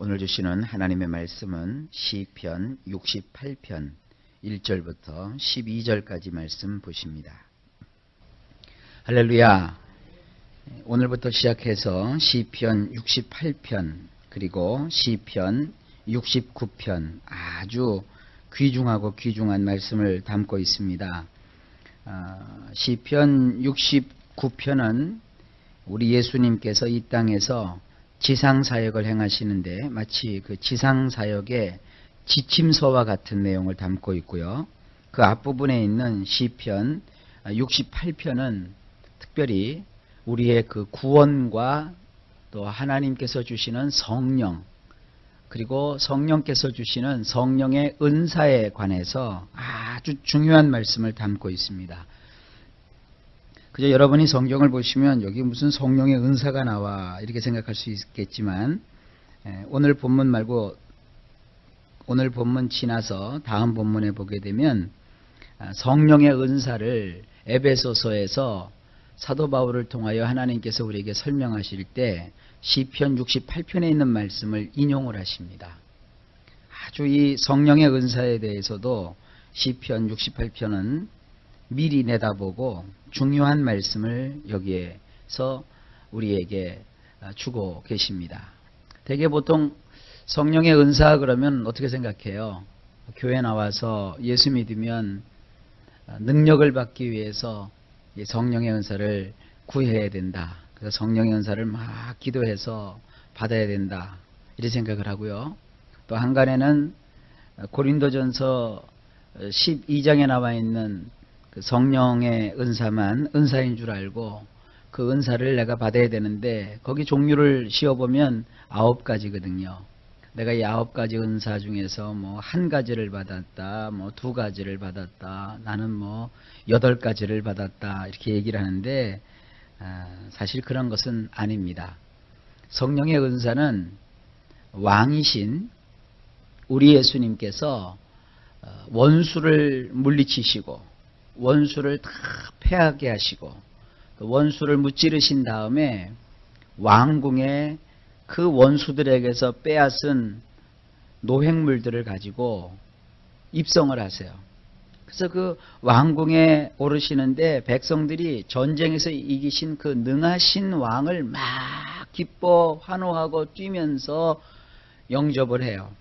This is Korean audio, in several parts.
오늘 주시는 하나님의 말씀은 시편 68편 1절부터 12절까지 말씀 보십니다. 할렐루야. 오늘부터 시작해서 시편 68편 그리고 시편 69편 아주 귀중하고 귀중한 말씀을 담고 있습니다. 시편 69편은 우리 예수님께서 이 땅에서 지상사역을 행하시는데 마치 그 지상사역의 지침서와 같은 내용을 담고 있고요. 그 앞부분에 있는 시편 68편은 특별히 우리의 그 구원과 또 하나님께서 주시는 성령 그리고 성령께서 주시는 성령의 은사에 관해서 아주 중요한 말씀을 담고 있습니다. 그저 여러분이 성경을 보시면 여기 무슨 성령의 은사가 나와 이렇게 생각할 수 있겠지만 오늘 본문 말고 오늘 본문 지나서 다음 본문에 보게 되면 성령의 은사를 에베소서에서 사도 바울을 통하여 하나님께서 우리에게 설명하실 때 시편 68편에 있는 말씀을 인용을 하십니다. 아주 이 성령의 은사에 대해서도 시편 68편은 미리 내다보고 중요한 말씀을 여기에서 우리에게 주고 계십니다. 대개 보통 성령의 은사 그러면 어떻게 생각해요? 교회 나와서 예수 믿으면 능력을 받기 위해서 성령의 은사를 구해야 된다. 그래서 성령의 은사를 막 기도해서 받아야 된다. 이렇게 생각을 하고요. 또 한간에는 고린도전서 12장에 나와 있는 그 성령의 은사만 은사인 줄 알고 그 은사를 내가 받아야 되는데 거기 종류를 씌워보면 9가지거든요. 내가 이 9가지 은사 중에서 뭐 1가지를 받았다, 뭐 2가지를 받았다, 나는 뭐 8가지를 받았다 이렇게 얘기를 하는데 사실 그런 것은 아닙니다. 성령의 은사는 왕이신 우리 예수님께서 원수를 물리치시고 원수를 다 패하게 하시고 원수를 무찌르신 다음에 왕궁에 그 원수들에게서 빼앗은 노획물들을 가지고 입성을 하세요. 그래서 그 왕궁에 오르시는데 백성들이 전쟁에서 이기신 그 능하신 왕을 막 기뻐 환호하고 뛰면서 영접을 해요.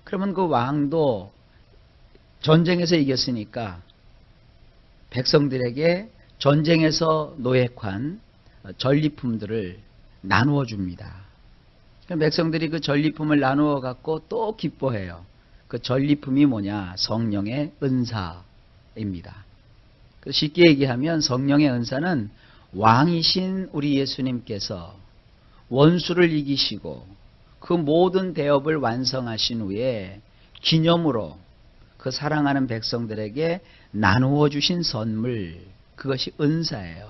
그러면 그 왕도 전쟁에서 이겼으니까 백성들에게 전쟁에서 노획한 전리품들을 나누어 줍니다. 백성들이 그 전리품을 나누어 갖고 또 기뻐해요. 그 전리품이 뭐냐? 성령의 은사입니다. 쉽게 얘기하면 성령의 은사는 왕이신 우리 예수님께서 원수를 이기시고 그 모든 대업을 완성하신 후에 기념으로 그 사랑하는 백성들에게 나누어 주신 선물, 그것이 은사예요.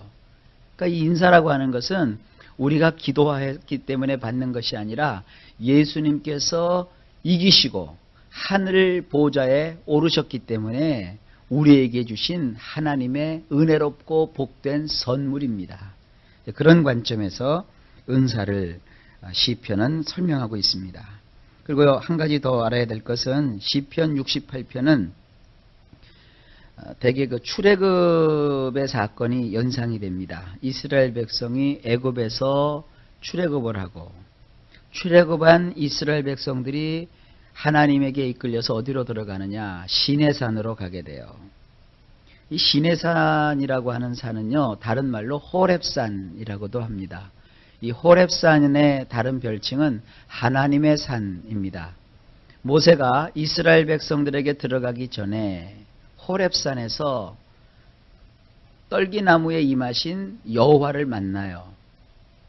그러니까 이 인사라고 하는 것은 우리가 기도했기 때문에 받는 것이 아니라 예수님께서 이기시고 하늘 보좌에 오르셨기 때문에 우리에게 주신 하나님의 은혜롭고 복된 선물입니다. 그런 관점에서 은사를 시편은 설명하고 있습니다. 그리고 한 가지 더 알아야 될 것은 시편 68편은 대개 그 출애굽의 사건이 연상이 됩니다. 이스라엘 백성이 애굽에서 출애굽을 하고 출애굽한 이스라엘 백성들이 하나님에게 이끌려서 어디로 들어가느냐? 시내산으로 가게 돼요. 이 시내산이라고 하는 산은요, 다른 말로 호렙산이라고도 합니다. 이 호렙산의 다른 별칭은 하나님의 산입니다. 모세가 이스라엘 백성들에게 들어가기 전에 호렙산에서 떨기나무에 임하신 여호와를 만나요.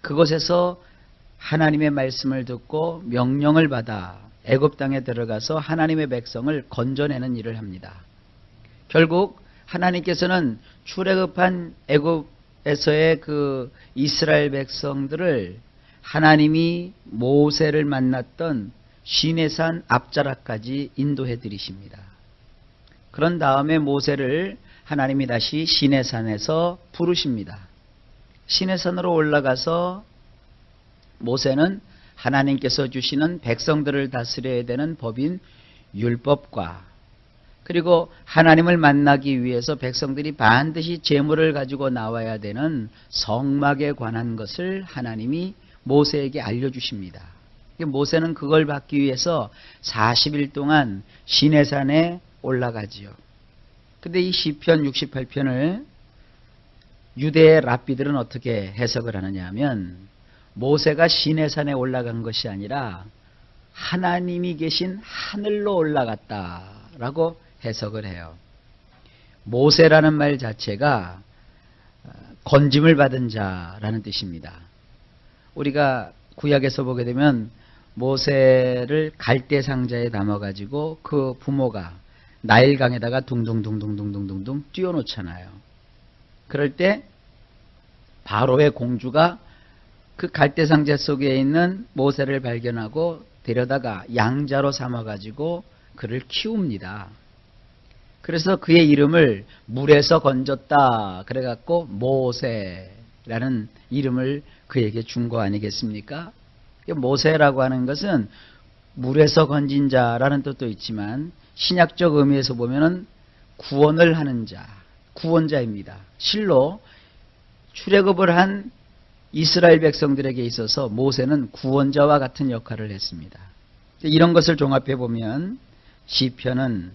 그곳에서 하나님의 말씀을 듣고 명령을 받아 애굽 땅에 들어가서 하나님의 백성을 건져내는 일을 합니다. 결국 하나님께서는 출애굽한 애굽에서의 그 이스라엘 백성들을 하나님이 모세를 만났던 시내산 앞자락까지 인도해 드리십니다. 그런 다음에 모세를 하나님이 다시 시내산에서 부르십니다. 시내산으로 올라가서 모세는 하나님께서 주시는 백성들을 다스려야 되는 법인 율법과, 그리고 하나님을 만나기 위해서 백성들이 반드시 제물을 가지고 나와야 되는 성막에 관한 것을 하나님이 모세에게 알려주십니다. 모세는 그걸 받기 위해서 40일 동안 시내산에 올라가지요. 근데 이 시편 68편을 유대의 랍비들은 어떻게 해석을 하느냐 하면, 모세가 시내산에 올라간 것이 아니라 하나님이 계신 하늘로 올라갔다라고 해석을 해요. 모세라는 말 자체가 건짐을 받은 자라는 뜻입니다. 우리가 구약에서 보게 되면 모세를 갈대 상자에 담아가지고 그 부모가 나일강에다가 둥둥둥둥둥둥둥 띄워놓잖아요. 그럴 때 바로의 공주가 그 갈대 상자 속에 있는 모세를 발견하고 데려다가 양자로 삼아가지고 그를 키웁니다. 그래서 그의 이름을 물에서 건졌다 그래갖고 모세라는 이름을 그에게 준 거 아니겠습니까? 모세라고 하는 것은 물에서 건진 자라는 뜻도 있지만 신약적 의미에서 보면은 구원을 하는 자, 구원자입니다. 실로 출애굽을 한 이스라엘 백성들에게 있어서 모세는 구원자와 같은 역할을 했습니다. 이런 것을 종합해 보면 시편은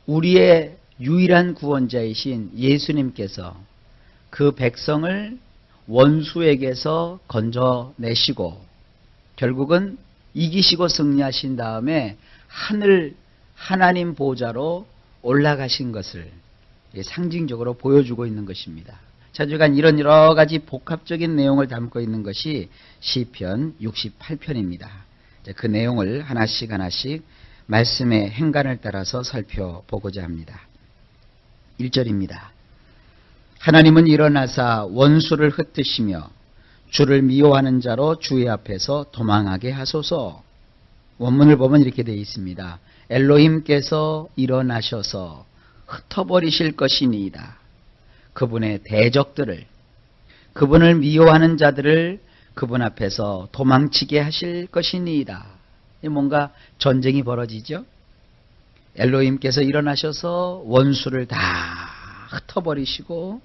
우리의 유일한 구원자이신 예수님께서 그 백성을 원수에게서 건져내시고 결국은 이기시고 승리하신 다음에 하나님 보좌로 올라가신 것을 상징적으로 보여주고 있는 것입니다. 자주간 이런 여러 가지 복합적인 내용을 담고 있는 것이 시편 68편입니다. 그 내용을 하나씩 하나씩 말씀의 행간을 따라서 살펴보고자 합니다. 1절입니다. 하나님은 일어나사 원수를 흩으시며 주를 미워하는 자로 주의 앞에서 도망하게 하소서. 원문을 보면 이렇게 되어 있습니다. 엘로힘께서 일어나셔서 흩어버리실 것이니이다. 그분의 대적들을, 그분을 미워하는 자들을 그분 앞에서 도망치게 하실 것이니이다. 뭔가 전쟁이 벌어지죠. 엘로힘께서 일어나셔서 원수를 다 흩어버리시고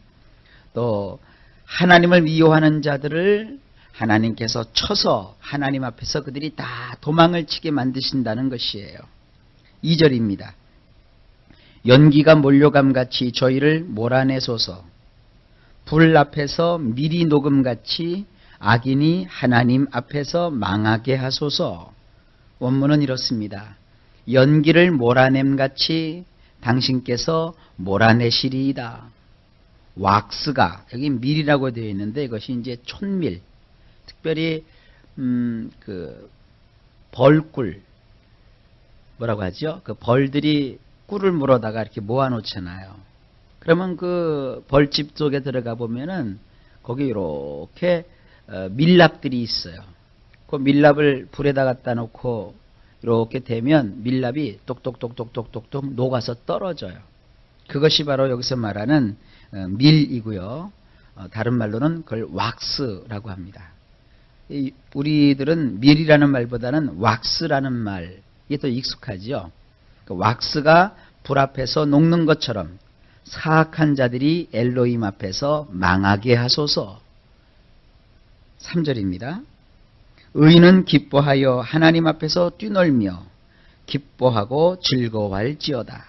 또 하나님을 미워하는 자들을 하나님께서 쳐서 하나님 앞에서 그들이 다 도망을 치게 만드신다는 것이에요. 2절입니다. 연기가 몰려감같이 저희를 몰아내소서. 불 앞에서 미리 녹음같이 악인이 하나님 앞에서 망하게 하소서. 원문은 이렇습니다. 연기를 몰아냄같이 당신께서 몰아내시리이다. 왁스가, 여기 밀이라고 되어 있는데 이것이 이제 촌밀, 특별히 그 벌꿀, 뭐라고 하죠? 그 벌들이 꿀을 물어다가 이렇게 모아놓잖아요. 그러면 그 벌집 속에 들어가 보면은 거기 이렇게 밀랍들이 있어요. 그 밀랍을 불에다 갖다 놓고 이렇게 대면 밀랍이 똑똑똑똑똑똑 녹아서 떨어져요. 그것이 바로 여기서 말하는 밀이고요. 다른 말로는 그걸 왁스라고 합니다. 우리들은 밀이라는 말보다는 왁스라는 말이 더 익숙하지요. 그 왁스가 불 앞에서 녹는 것처럼 사악한 자들이 엘로힘 앞에서 망하게 하소서. 3절입니다. 의인은 기뻐하여 하나님 앞에서 뛰놀며 기뻐하고 즐거워할지어다.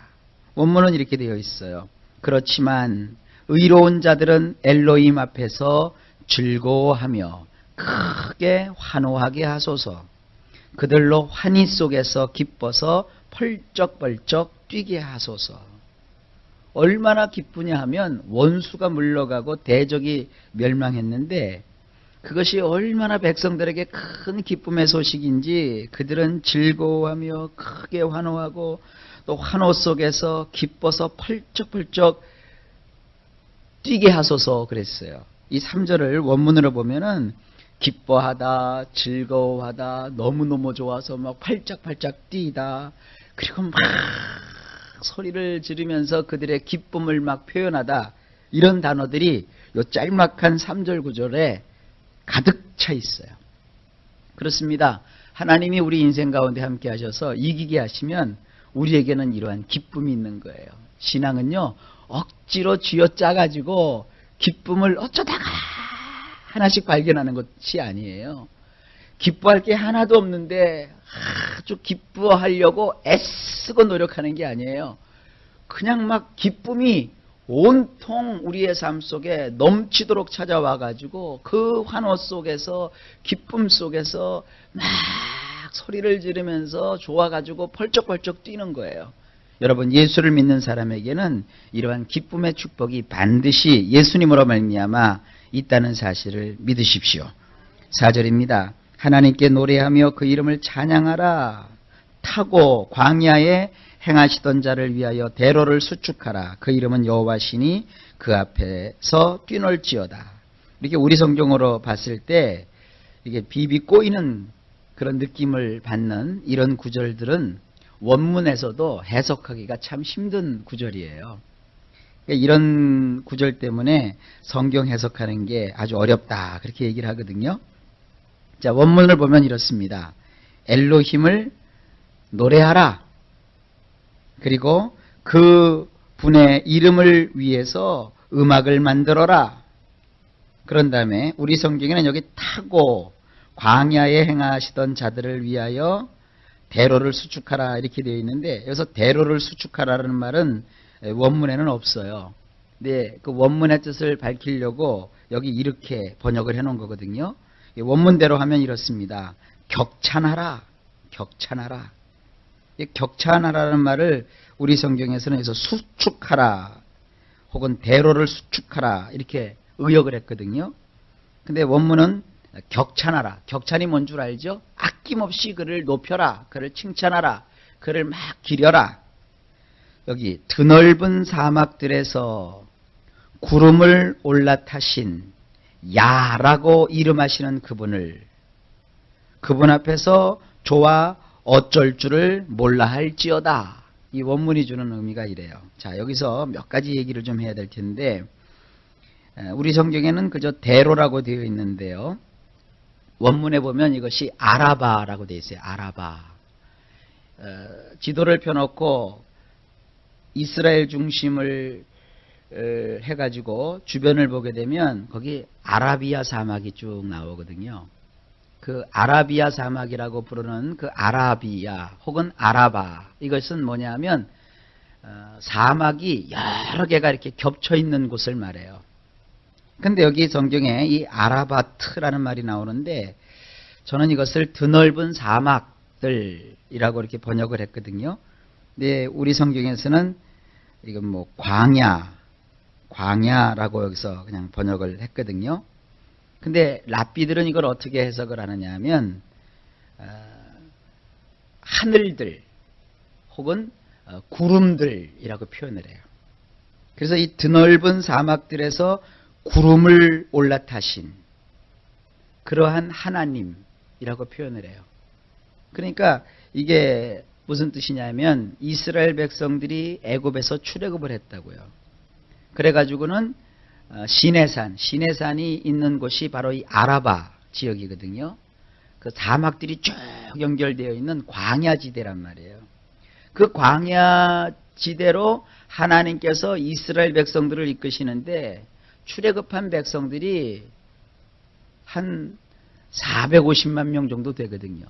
원문은 이렇게 되어 있어요. 그렇지만 의로운 자들은 엘로힘 앞에서 즐거워하며 크게 환호하게 하소서. 그들로 환희 속에서 기뻐서 펄쩍펄쩍 뛰게 하소서. 얼마나 기쁘냐 하면 원수가 물러가고 대적이 멸망했는데 그것이 얼마나 백성들에게 큰 기쁨의 소식인지 그들은 즐거워하며 크게 환호하고 또 환호 속에서 기뻐서 펄쩍펄쩍 뛰게 하소서 그랬어요. 이 3절을 원문으로 보면은 기뻐하다, 즐거워하다, 너무너무 좋아서 막 팔짝팔짝 뛰다, 그리고 막 소리를 지르면서 그들의 기쁨을 막 표현하다, 이런 단어들이 이 짤막한 3절 구절에 가득 차 있어요. 그렇습니다. 하나님이 우리 인생 가운데 함께 하셔서 이기게 하시면 우리에게는 이러한 기쁨이 있는 거예요. 신앙은요, 억지로 쥐어짜가지고 기쁨을 어쩌다가 하나씩 발견하는 것이 아니에요. 기뻐할 게 하나도 없는데 아주 기뻐하려고 애쓰고 노력하는 게 아니에요. 그냥 막 기쁨이 온통 우리의 삶 속에 넘치도록 찾아와가지고 그 환호 속에서, 기쁨 속에서 막 소리를 지르면서 좋아가지고 펄쩍펄쩍 뛰는 거예요. 여러분, 예수를 믿는 사람에게는 이러한 기쁨의 축복이 반드시 예수님으로 말미암아 있다는 사실을 믿으십시오. 4절입니다. 하나님께 노래하며 그 이름을 찬양하라. 타고 광야에 행하시던 자를 위하여 대로를 수축하라. 그 이름은 여호와시니 그 앞에서 뛰놀지어다. 이렇게 우리 성경으로 봤을 때 이게 비비 꼬이는 그런 느낌을 받는 이런 구절들은 원문에서도 해석하기가 참 힘든 구절이에요. 그러니까 이런 구절 때문에 성경 해석하는 게 아주 어렵다, 그렇게 얘기를 하거든요. 자, 원문을 보면 이렇습니다. 엘로힘을 노래하라. 그리고 그 분의 이름을 위해서 음악을 만들어라. 그런 다음에 우리 성경에는 여기 타고 광야에 행하시던 자들을 위하여 대로를 수축하라 이렇게 되어 있는데, 여기서 대로를 수축하라는 말은 원문에는 없어요. 근데 그 원문의 뜻을 밝히려고 여기 이렇게 번역을 해놓은 거거든요. 원문대로 하면 이렇습니다. 격찬하라. 격찬하라. 격찬하라는 말을 우리 성경에서는 여기서 수축하라 혹은 대로를 수축하라 이렇게 의역을 했거든요. 근데 원문은 격찬하라. 격찬이 뭔 줄 알죠? 아낌없이 그를 높여라. 그를 칭찬하라. 그를 막 기려라. 여기 드넓은 사막들에서 구름을 올라타신 야라고 이름하시는 그분을, 그분 앞에서 좋아 어쩔 줄을 몰라 할지어다. 이 원문이 주는 의미가 이래요. 자, 여기서 몇 가지 얘기를 좀 해야 될 텐데, 우리 성경에는 그저 대로라고 되어 있는데요. 원문에 보면 이것이 아라바라고 되어 있어요. 아라바. 지도를 펴놓고 이스라엘 중심을 해가지고 주변을 보게 되면 거기 아라비아 사막이 쭉 나오거든요. 그 아라비아 사막이라고 부르는 그 아라비아 혹은 아라바, 이것은 뭐냐면 사막이 여러 개가 이렇게 겹쳐 있는 곳을 말해요. 근데 여기 성경에 이 아라바트라는 말이 나오는데, 저는 이것을 드넓은 사막들이라고 이렇게 번역을 했거든요. 근데 우리 성경에서는 이건 뭐 광야라고 여기서 그냥 번역을 했거든요. 근데 랍비들은 이걸 어떻게 해석을 하느냐 하면 하늘들 혹은 구름들이라고 표현을 해요. 그래서 이 드넓은 사막들에서 구름을 올라타신 그러한 하나님이라고 표현을 해요. 그러니까 이게 무슨 뜻이냐면 이스라엘 백성들이 애굽에서 출애굽을 했다고요. 그래가지고는 시내산이 있는 곳이 바로 이 아라바 지역이거든요. 그 사막들이 쭉 연결되어 있는 광야지대란 말이에요. 그 광야지대로 하나님께서 이스라엘 백성들을 이끄시는데, 출애굽한 백성들이 한 450만 명 정도 되거든요.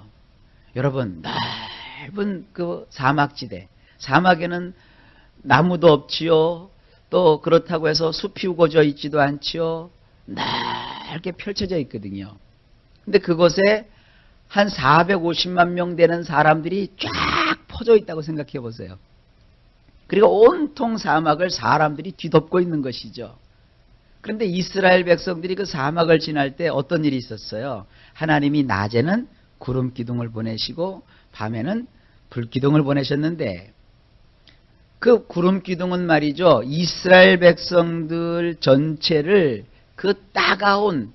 여러분, 넓은 그 사막지대, 사막에는 나무도 없지요. 또 그렇다고 해서 숲이 우거져 있지도 않지요. 넓게 펼쳐져 있거든요. 근데 그곳에 한 450만 명 되는 사람들이 쫙 퍼져 있다고 생각해 보세요. 그리고 온통 사막을 사람들이 뒤덮고 있는 것이죠. 그런데 이스라엘 백성들이 그 사막을 지날 때 어떤 일이 있었어요? 하나님이 낮에는 구름 기둥을 보내시고 밤에는 불 기둥을 보내셨는데, 그 구름 기둥은 말이죠, 이스라엘 백성들 전체를 그 따가운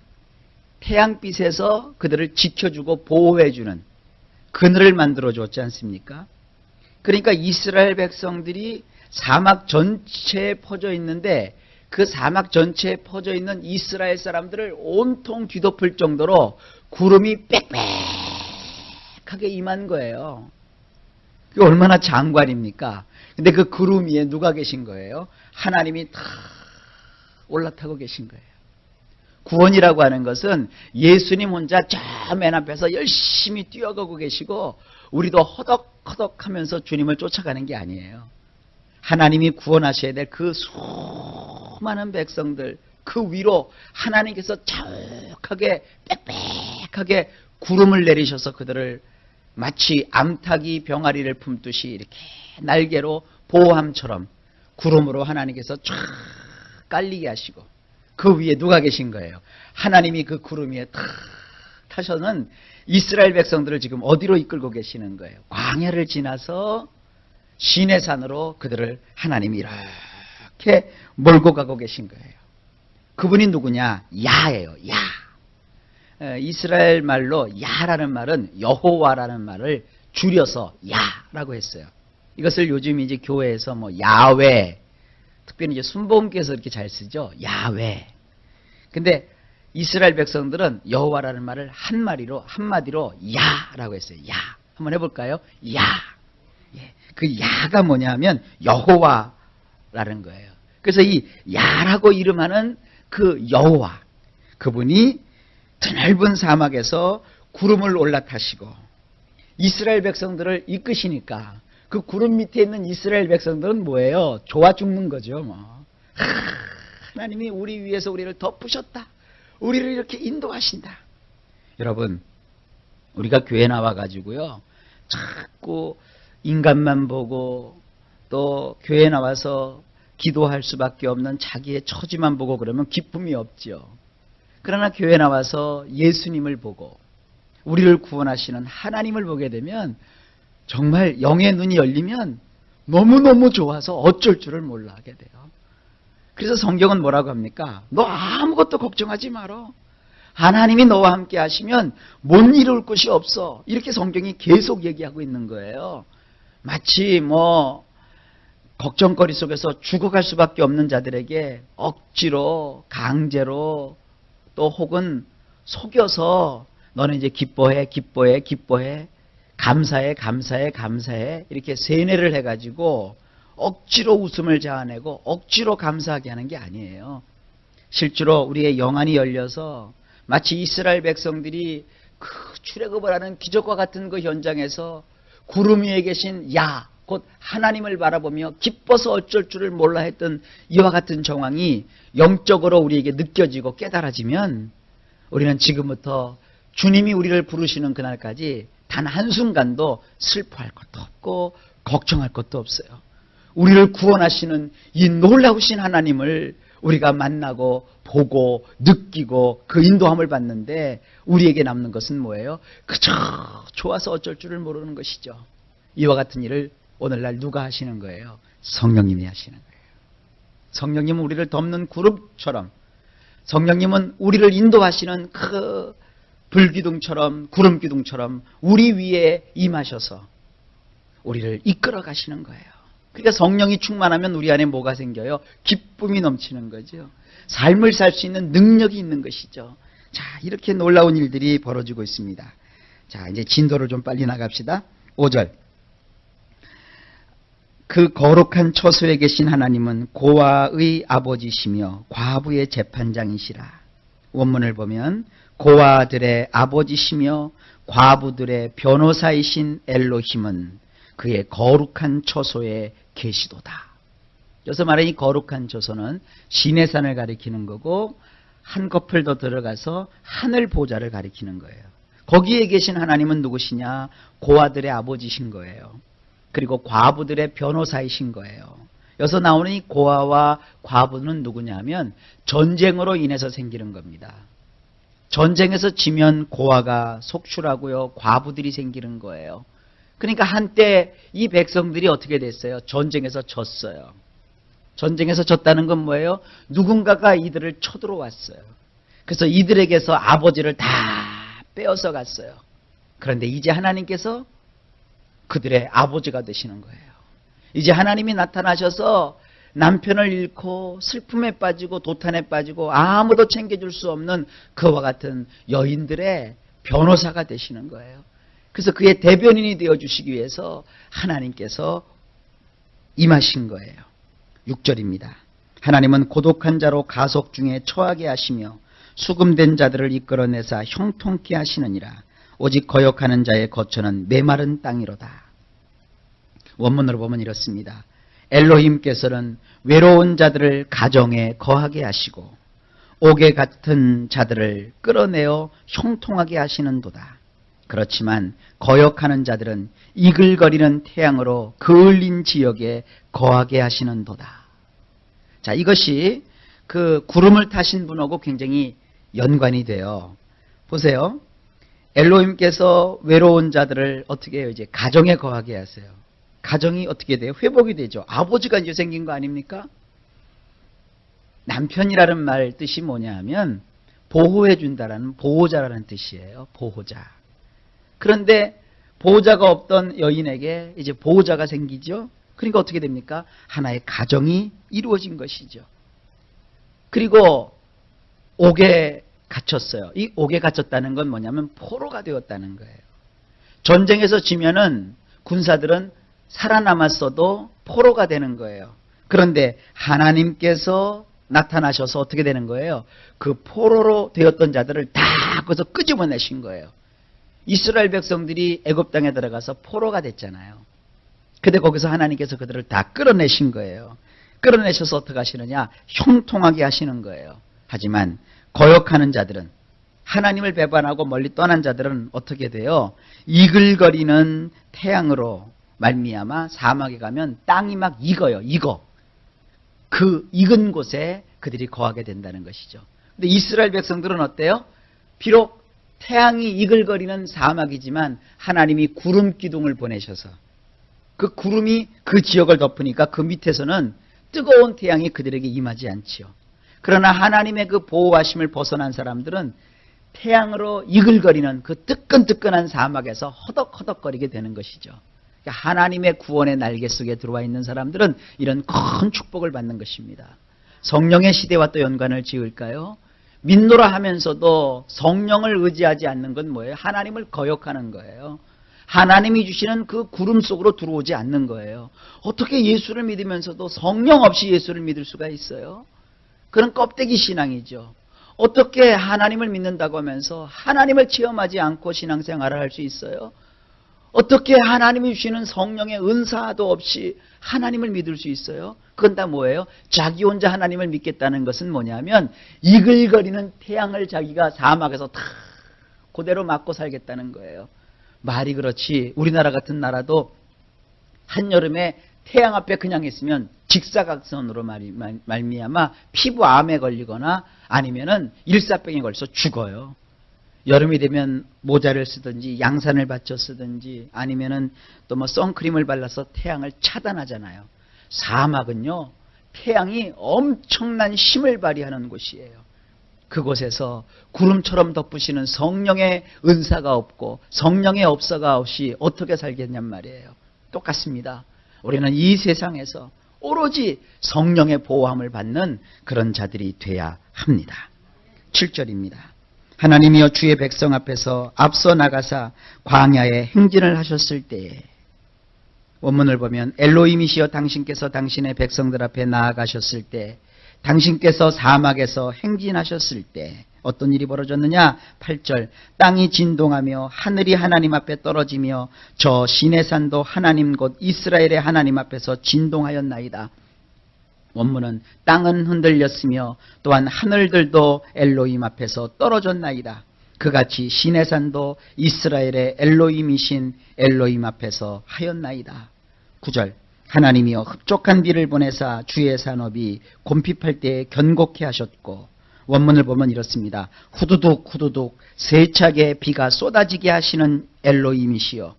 태양빛에서 그들을 지켜주고 보호해주는 그늘을 만들어줬지 않습니까? 그러니까 이스라엘 백성들이 사막 전체에 퍼져 있는데, 그 사막 전체에 퍼져 있는 이스라엘 사람들을 온통 뒤덮을 정도로 구름이 탁하게 임한 거예요. 그게 얼마나 장관입니까? 근데 그 구름 위에 누가 계신 거예요? 하나님이 탁 올라타고 계신 거예요. 구원이라고 하는 것은 예수님 혼자 저 맨 앞에서 열심히 뛰어가고 계시고 우리도 허덕허덕하면서 주님을 쫓아가는 게 아니에요. 하나님이 구원하셔야 될 그 수많은 백성들 그 위로 하나님께서 자욱하게 빽빽하게 구름을 내리셔서 그들을 마치 암탉이 병아리를 품듯이 이렇게 날개로 보호함처럼 구름으로 하나님께서 쫙 깔리게 하시고 그 위에 누가 계신 거예요? 하나님이 그 구름 위에 탁 타셔는 이스라엘 백성들을 지금 어디로 이끌고 계시는 거예요? 광야를 지나서 시내산으로 그들을 하나님이 이렇게 몰고 가고 계신 거예요. 그분이 누구냐? 야예요. 야. 이스라엘 말로 야라는 말은 여호와라는 말을 줄여서 야라고 했어요. 이것을 요즘 이제 교회에서 뭐 야외, 특별히 이제 순복음께서 이렇게 잘 쓰죠. 야외. 근데 이스라엘 백성들은 여호와라는 말을 한마디로 야라고 했어요. 야. 한번 해볼까요? 야. 예. 그 야가 뭐냐면 여호와라는 거예요. 그래서 이 야라고 이름하는 그 여호와, 그분이 드넓은 사막에서 구름을 올라타시고 이스라엘 백성들을 이끄시니까 그 구름 밑에 있는 이스라엘 백성들은 뭐예요? 좋아 죽는 거죠. 뭐. 하나님이 우리 위해서 우리를 덮으셨다. 우리를 이렇게 인도하신다. 여러분, 우리가 교회 나와가지고요, 자꾸 인간만 보고 또 교회 나와서 기도할 수밖에 없는 자기의 처지만 보고 그러면 기쁨이 없죠. 그러나 교회 나와서 예수님을 보고 우리를 구원하시는 하나님을 보게 되면 정말 영의 눈이 열리면 너무너무 좋아서 어쩔 줄을 몰라 하게 돼요. 그래서 성경은 뭐라고 합니까? 너 아무것도 걱정하지 마라. 하나님이 너와 함께 하시면 못 이룰 것이 없어. 이렇게 성경이 계속 얘기하고 있는 거예요. 마치 뭐 걱정거리 속에서 죽어갈 수밖에 없는 자들에게 억지로 강제로 또 혹은 속여서 너는 이제 기뻐해 감사해 이렇게 세뇌를 해가지고 억지로 웃음을 자아내고 억지로 감사하게 하는 게 아니에요. 실제로 우리의 영안이 열려서 마치 이스라엘 백성들이 그 출애굽을 하는 기적과 같은 그 현장에서 구름 위에 계신 야, 곧 하나님을 바라보며 기뻐서 어쩔 줄을 몰라 했던 이와 같은 정황이 영적으로 우리에게 느껴지고 깨달아지면 우리는 지금부터 주님이 우리를 부르시는 그날까지 단 한순간도 슬퍼할 것도 없고 걱정할 것도 없어요. 우리를 구원하시는 이 놀라우신 하나님을 우리가 만나고 보고 느끼고 그 인도함을 받는데 우리에게 남는 것은 뭐예요? 그저 좋아서 어쩔 줄을 모르는 것이죠. 이와 같은 일을 오늘날 누가 하시는 거예요? 성령님이 하시는 거예요. 성령님은 우리를 덮는 구름처럼, 성령님은 우리를 인도하시는 그 불기둥처럼, 구름기둥처럼 우리 위에 임하셔서 우리를 이끌어 가시는 거예요. 그러니까 성령이 충만하면 우리 안에 뭐가 생겨요? 기쁨이 넘치는 거죠. 삶을 살 수 있는 능력이 있는 것이죠. 자, 이렇게 놀라운 일들이 벌어지고 있습니다. 자, 이제 진도를 좀 빨리 나갑시다. 5절. 그 거룩한 처소에 계신 하나님은 고아의 아버지시며 과부의 재판장이시라. 원문을 보면 고아들의 아버지시며 과부들의 변호사이신 엘로힘은 그의 거룩한 처소에 계시도다. 여기서 말하는 이 거룩한 처소는 시내산을 가리키는 거고 한꺼풀 더 들어가서 하늘 보좌를 가리키는 거예요. 거기에 계신 하나님은 누구시냐? 고아들의 아버지신 거예요. 그리고 과부들의 변호사이신 거예요. 여기서 나오는 이 고아와 과부는 누구냐면 전쟁으로 인해서 생기는 겁니다. 전쟁에서 지면 고아가 속출하고요, 과부들이 생기는 거예요. 그러니까 한때 이 백성들이 어떻게 됐어요? 전쟁에서 졌어요. 전쟁에서 졌다는 건 뭐예요? 누군가가 이들을 쳐들어왔어요. 그래서 이들에게서 아버지를 다 빼앗아 갔어요. 그런데 이제 하나님께서 그들의 아버지가 되시는 거예요. 이제 하나님이 나타나셔서 남편을 잃고 슬픔에 빠지고 도탄에 빠지고 아무도 챙겨줄 수 없는 그와 같은 여인들의 변호사가 되시는 거예요. 그래서 그의 대변인이 되어주시기 위해서 하나님께서 임하신 거예요. 6절입니다. 하나님은 고독한 자로 가속 중에 처하게 하시며 수금된 자들을 이끌어내사 형통케 하시느니라. 오직 거역하는 자의 거처는 메마른 땅이로다. 원문으로 보면 이렇습니다. 엘로힘께서는 외로운 자들을 가정에 거하게 하시고 옥에 같은 자들을 끌어내어 형통하게 하시는도다. 그렇지만 거역하는 자들은 이글거리는 태양으로 그을린 지역에 거하게 하시는도다. 자, 이것이 그 구름을 타신 분하고 굉장히 연관이 돼요. 보세요. 엘로힘께서 외로운 자들을 어떻게 해요? 이제 가정에 거하게 하세요. 가정이 어떻게 돼요? 회복이 되죠. 아버지가 이제 생긴 거 아닙니까? 남편이라는 말 뜻이 뭐냐 하면 보호해 준다라는 보호자라는 뜻이에요. 보호자. 그런데 보호자가 없던 여인에게 이제 보호자가 생기죠. 그러니까 어떻게 됩니까? 하나의 가정이 이루어진 것이죠. 그리고 옥에 갇혔어요. 이 옥에 갇혔다는 건 뭐냐면 포로가 되었다는 거예요. 전쟁에서 지면은 군사들은 살아남았어도 포로가 되는 거예요. 그런데 하나님께서 나타나셔서 어떻게 되는 거예요? 그 포로로 되었던 자들을 다 거기서 끄집어내신 거예요. 이스라엘 백성들이 애굽 땅에 들어가서 포로가 됐잖아요. 근데 거기서 하나님께서 그들을 다 끌어내신 거예요. 끌어내셔서 어떻게 하시느냐? 형통하게 하시는 거예요. 하지만 거역하는 자들은, 하나님을 배반하고 멀리 떠난 자들은 어떻게 돼요? 이글거리는 태양으로 말미암아 사막에 가면 땅이 막 익어요. 그 익은 곳에 그들이 거하게 된다는 것이죠. 근데 이스라엘 백성들은 어때요? 비록 태양이 이글거리는 사막이지만 하나님이 구름 기둥을 보내셔서 그 구름이 그 지역을 덮으니까 그 밑에서는 뜨거운 태양이 그들에게 임하지 않지요. 그러나 하나님의 그 보호하심을 벗어난 사람들은 태양으로 이글거리는 그 뜨끈뜨끈한 사막에서 허덕허덕거리게 되는 것이죠. 하나님의 구원의 날개 속에 들어와 있는 사람들은 이런 큰 축복을 받는 것입니다. 성령의 시대와 또 연관을 지을까요? 믿노라 하면서도 성령을 의지하지 않는 건 뭐예요? 하나님을 거역하는 거예요. 하나님이 주시는 그 구름 속으로 들어오지 않는 거예요. 어떻게 예수를 믿으면서도 성령 없이 예수를 믿을 수가 있어요? 그런 껍데기 신앙이죠. 어떻게 하나님을 믿는다고 하면서 하나님을 체험하지 않고 신앙생활을 할 수 있어요? 어떻게 하나님이 주시는 성령의 은사도 없이 하나님을 믿을 수 있어요? 그건 다 뭐예요? 자기 혼자 하나님을 믿겠다는 것은 뭐냐면 이글거리는 태양을 자기가 사막에서 다 그대로 맞고 살겠다는 거예요. 말이 그렇지 우리나라 같은 나라도 한여름에 태양 앞에 그냥 있으면 직사각선으로 말미암아 피부암에 걸리거나 아니면은 일사병에 걸려서 죽어요. 여름이 되면 모자를 쓰든지 양산을 받쳐 쓰든지 아니면은 또 뭐 선크림을 발라서 태양을 차단하잖아요. 사막은요, 태양이 엄청난 힘을 발휘하는 곳이에요. 그곳에서 구름처럼 덮으시는 성령의 은사가 없고 성령의 업사가 없이 어떻게 살겠냔 말이에요. 똑같습니다. 우리는 이 세상에서 오로지 성령의 보호함을 받는 그런 자들이 돼야 합니다. 7절입니다. 하나님이여 주의 백성 앞에서 앞서 나가사 광야에 행진을 하셨을 때에, 원문을 보면 엘로힘이시여 당신께서 당신의 백성들 앞에 나아가셨을 때, 당신께서 사막에서 행진하셨을 때 어떤 일이 벌어졌느냐? 8절, 땅이 진동하며 하늘이 하나님 앞에 떨어지며 저 시내산도 하나님 곧 이스라엘의 하나님 앞에서 진동하였나이다. 원문은 땅은 흔들렸으며 또한 하늘들도 엘로힘 앞에서 떨어졌나이다. 그같이 시내산도 이스라엘의 엘로힘이신 엘로힘 앞에서 하였나이다. 9절, 하나님이여 흡족한 비를 보내사 주의 산업이 곰핍할 때에 견고케 하셨고, 원문을 보면 이렇습니다. 후두둑 후두둑 세차게 비가 쏟아지게 하시는 엘로힘이시여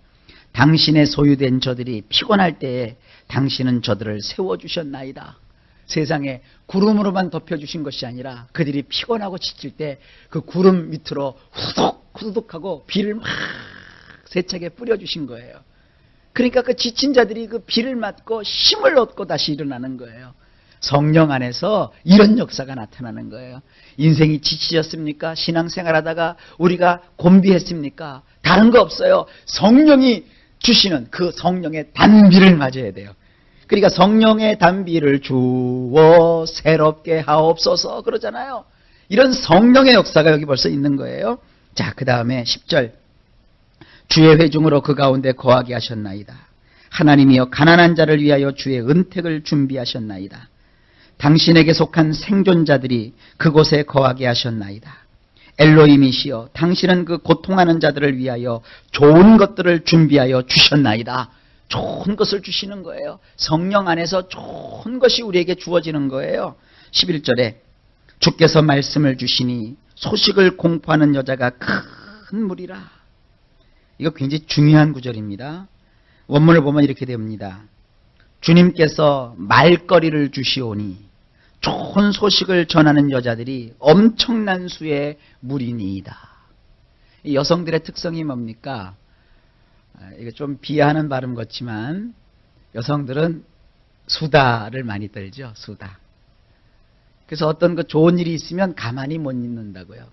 당신의 소유된 저들이 피곤할 때에 당신은 저들을 세워주셨나이다. 세상에 구름으로만 덮여주신 것이 아니라 그들이 피곤하고 지칠 때 그 구름 밑으로 후둑 후둑하고 비를 막 세차게 뿌려주신 거예요. 그러니까 그 지친 자들이 그 비를 맞고 힘을 얻고 다시 일어나는 거예요. 성령 안에서 이런 역사가 나타나는 거예요. 인생이 지치셨습니까? 신앙생활하다가 우리가 곤비했습니까? 다른 거 없어요. 성령이 주시는 그 성령의 단비를 맞아야 돼요. 그러니까 성령의 단비를 주어 새롭게 하옵소서 그러잖아요. 이런 성령의 역사가 여기 벌써 있는 거예요. 자, 그 다음에 10절. 주의 회중으로 그 가운데 거하게 하셨나이다. 하나님이여 가난한 자를 위하여 주의 은택을 준비하셨나이다. 당신에게 속한 생존자들이 그곳에 거하게 하셨나이다. 엘로힘이시여 당신은 그 고통하는 자들을 위하여 좋은 것들을 준비하여 주셨나이다. 좋은 것을 주시는 거예요. 성령 안에서 좋은 것이 우리에게 주어지는 거예요. 11절에 주께서 말씀을 주시니 소식을 공포하는 여자가 큰 무리라. 이거 굉장히 중요한 구절입니다. 원문을 보면 이렇게 됩니다. 주님께서 말거리를 주시오니 좋은 소식을 전하는 여자들이 엄청난 수의 무리니이다. 이 여성들의 특성이 뭡니까? 이거 좀 비하하는 발음 같지만 여성들은 수다를 많이 떨죠. 수다. 그래서 어떤 그 좋은 일이 있으면 가만히 못 있는다고요.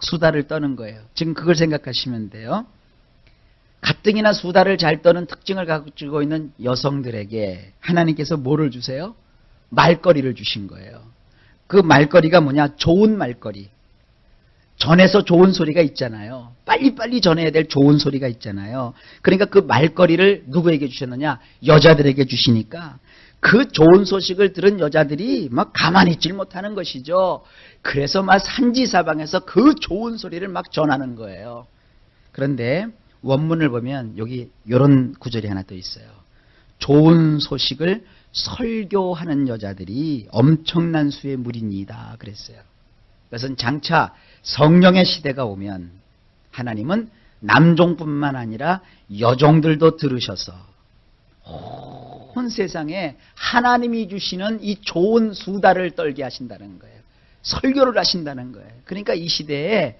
수다를 떠는 거예요. 지금 그걸 생각하시면 돼요. 가뜩이나 수다를 잘 떠는 특징을 가지고 있는 여성들에게 하나님께서 뭐를 주세요? 말거리를 주신 거예요. 그 말거리가 뭐냐? 좋은 말거리. 전해서 좋은 소리가 있잖아요. 빨리빨리 전해야 될 좋은 소리가 있잖아요. 그러니까 그 말거리를 누구에게 주셨느냐? 여자들에게 주시니까 그 좋은 소식을 들은 여자들이 막 가만히 있질 못하는 것이죠. 그래서 막 산지사방에서 그 좋은 소리를 막 전하는 거예요. 그런데 원문을 보면 여기 이런 구절이 하나 또 있어요. 좋은 소식을 설교하는 여자들이 엄청난 수의 무리니이다 그랬어요. 그것은 장차 성령의 시대가 오면 하나님은 남종뿐만 아니라 여종들도 들으셔서 온 세상에 하나님이 주시는 이 좋은 수다를 떨게 하신다는 거예요. 설교를 하신다는 거예요. 그러니까 이 시대에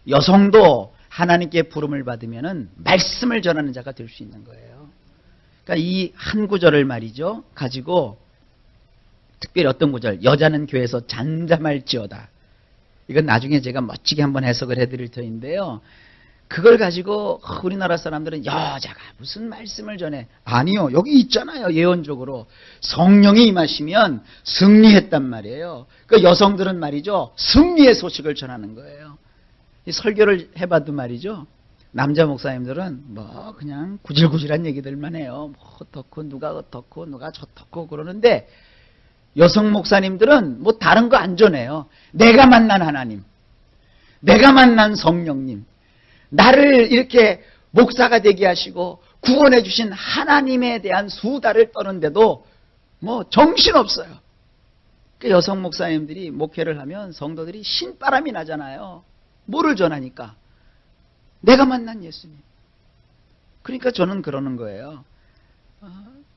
여성도 하나님께 부름을 받으면 말씀을 전하는 자가 될 수 있는 거예요. 그러니까 이 한 구절을 말이죠. 가지고 특별히 어떤 구절, 여자는 교회에서 잠잠할지어다. 이건 나중에 제가 멋지게 한번 해석을 해드릴 터인데요. 그걸 가지고 우리나라 사람들은 여자가 무슨 말씀을 전해. 아니요. 여기 있잖아요. 예언적으로. 성령이 임하시면 승리했단 말이에요. 그 여성들은 말이죠. 승리의 소식을 전하는 거예요. 이 설교를 해봐도 말이죠. 남자 목사님들은 뭐 그냥 구질구질한 얘기들만 해요. 뭐 어떻고 누가 어떻고 누가 저떻고 그러는데 여성 목사님들은 뭐 다른 거 안 전해요. 내가 만난 하나님, 내가 만난 성령님, 나를 이렇게 목사가 되게 하시고 구원해 주신 하나님에 대한 수다를 떠는데도 뭐 정신없어요. 그 여성 목사님들이 목회를 하면 성도들이 신바람이 나잖아요. 뭐를 전하니까? 내가 만난 예수님. 그러니까 저는 그러는 거예요.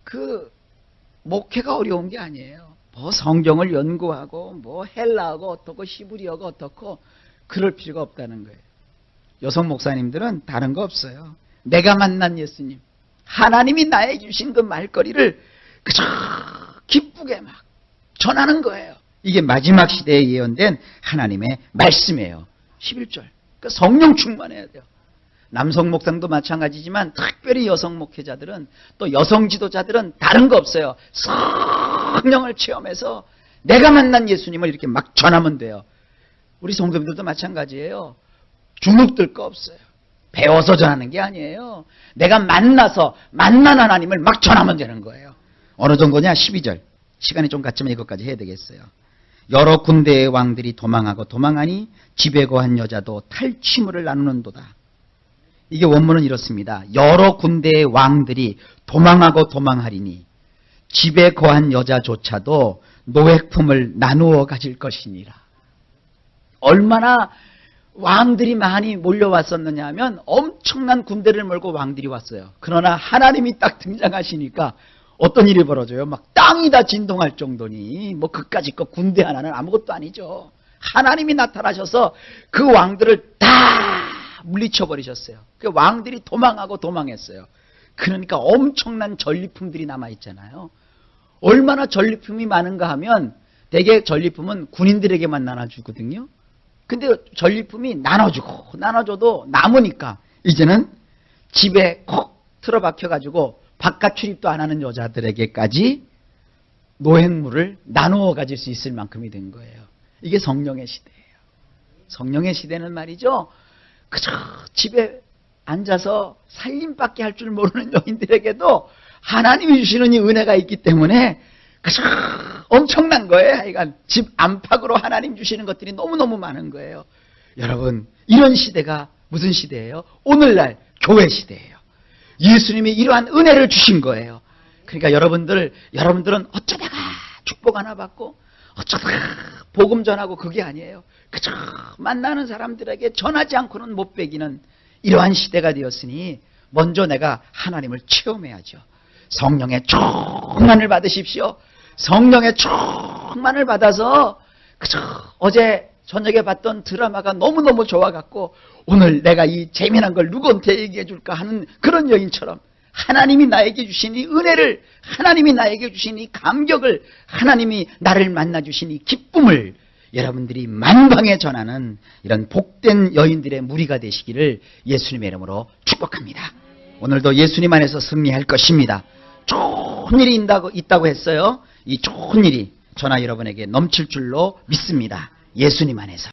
그 목회가 어려운 게 아니에요. 뭐 성경을 연구하고 뭐 헬라어가 어떻고 히브리어가 어떻고 그럴 필요가 없다는 거예요. 여성 목사님들은 다른 거 없어요. 내가 만난 예수님, 하나님이 나에게 주신 그 말거리를 그저 기쁘게 막 전하는 거예요. 이게 마지막 시대에 예언된 하나님의 말씀이에요. 11절. 그러니까 성령 충만해야 돼요. 남성 목상도 마찬가지지만 특별히 여성 목회자들은 또 여성 지도자들은 다른 거 없어요. 성령을 체험해서 내가 만난 예수님을 이렇게 막 전하면 돼요. 우리 성도님들도 마찬가지예요. 주눅들 거 없어요. 배워서 전하는 게 아니에요. 내가 만나서 만난 하나님을 막 전하면 되는 거예요. 어느 정도냐? 12절. 시간이 좀 갔지만 이것까지 해야 되겠어요. 여러 군대의 왕들이 도망하고 도망하니 집에 거한 여자도 탈취물을 나누는도다. 이게 원문은 이렇습니다. 여러 군대의 왕들이 도망하고 도망하리니 집에 거한 여자조차도 노획품을 나누어 가질 것이니라. 얼마나 왕들이 많이 몰려왔었느냐 하면 엄청난 군대를 몰고 왕들이 왔어요. 그러나 하나님이 딱 등장하시니까 어떤 일이 벌어져요? 막 땅이 다 진동할 정도니 뭐 그까짓 거 군대 하나는 아무것도 아니죠. 하나님이 나타나셔서 그 왕들을 다 물리쳐버리셨어요. 그 왕들이 도망하고 도망했어요. 그러니까 엄청난 전리품들이 남아있잖아요. 얼마나 전리품이 많은가 하면 대개 전리품은 군인들에게만 나눠주거든요. 근데 전리품이 나눠줘도 남으니까 이제는 집에 콕 틀어박혀가지고 바깥 출입도 안 하는 여자들에게까지 노획물을 나누어 가질 수 있을 만큼이 된 거예요. 이게 성령의 시대예요. 성령의 시대는 말이죠. 그저 집에 앉아서 살림밖에 할 줄 모르는 여인들에게도 하나님이 주시는 이 은혜가 있기 때문에 그저 엄청난 거예요. 하여간 집 안팎으로 하나님 주시는 것들이 너무너무 많은 거예요. 여러분, 이런 시대가 무슨 시대예요? 오늘날 교회 시대예요. 예수님이 이러한 은혜를 주신 거예요. 그러니까 여러분들은 어쩌다가 축복 하나 받고 어쩌다가 복음 전하고 그게 아니에요. 그저 만나는 사람들에게 전하지 않고는 못 배기는 이러한 시대가 되었으니 먼저 내가 하나님을 체험해야죠. 성령의 충만을 받으십시오. 성령의 충만을 받아서 그저 어제 저녁에 봤던 드라마가 너무너무 좋아갖고 오늘 내가 이 재미난 걸 누구한테 얘기해 줄까 하는 그런 여인처럼 하나님이 나에게 주신 이 은혜를, 하나님이 나에게 주신 이 감격을, 하나님이 나를 만나 주신 이 기쁨을 여러분들이 만방에 전하는 이런 복된 여인들의 무리가 되시기를 예수님의 이름으로 축복합니다. 오늘도 예수님 안에서 승리할 것입니다. 좋은 일이 있다고 했어요. 이 좋은 일이 저나 여러분에게 넘칠 줄로 믿습니다. 예수님 안에서.